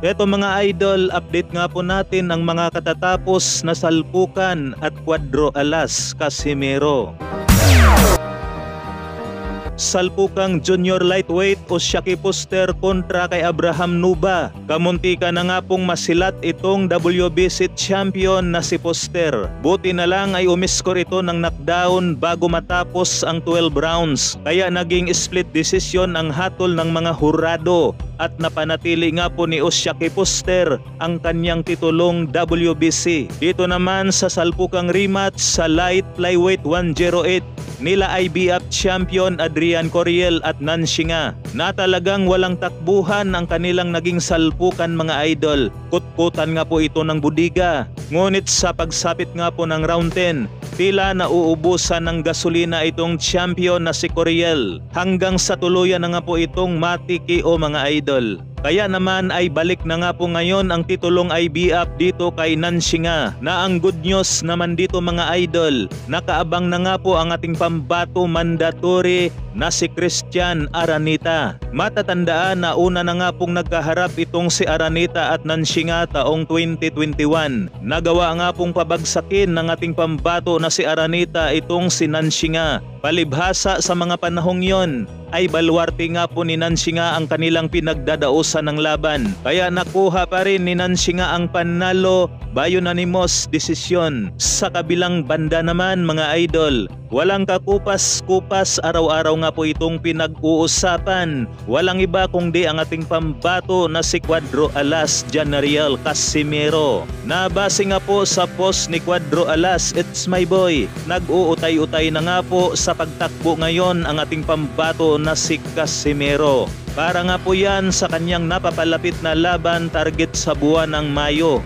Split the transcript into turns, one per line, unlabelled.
Eto mga idol, update nga po natin ang mga katatapos na salpukan at Cuadro Alas Casimero. Salpukang junior lightweight o Shaki Puster kontra kay Abraham Nuba. Kamuntika na nga pong masilat itong WBC champion na si Puster. Buti na lang ay umiskor ito ng knockdown bago matapos ang 12 rounds. Kaya naging split decision ang hatol ng mga hurado at napanatili nga po ni Shaki Puster ang kanyang titulong WBC. Dito naman sa salpukang rematch sa light flyweight 108 nila IBF champion Adrian Coriel at Nancy nga na talagang walang takbuhan ang kanilang naging salpukan mga idol. Kutkutan nga po ito ng budiga. Ngunit sa pagsapit nga po ng round 10, tila nauubusan ng gasolina itong champion na si Coriel hanggang sa tuluyan na nga po itong matiki o mga idol. Kaya naman ay balik na nga po ngayon ang titulong IBF dito kay Nancy nga na ang good news naman dito mga idol, nakaabang na nga po ang ating pambato mandatory na si Christian Aranita. Matatandaan na una na nga pong nagkaharap itong si Aranita at Nancy nga taong 2021. Nagawa nga pong pabagsakin ng ating pambato na si Aranita itong si Nancy nga. Palibhasa sa mga panahong yon ay baluarte nga po ni Nancy nga ang kanilang pinagdadausan ng laban. Kaya nakuha pa rin ni Nancy nga ang panalo by unanimous decision. Sa kabilang banda naman mga idol, walang kakupas-kupas, araw-araw nga po itong pinag-uusapan. Walang iba kundi ang ating pambato na si Cuadro Alas Janariel Casimero. Nabase nga po sa post ni Cuadro Alas, it's my boy. Nag-uutay-utay na nga po sa pagtakbo ngayon ang ating pambato na si Casimero. Para nga po yan sa kanyang napapalapit na laban target sa buwan ng Mayo.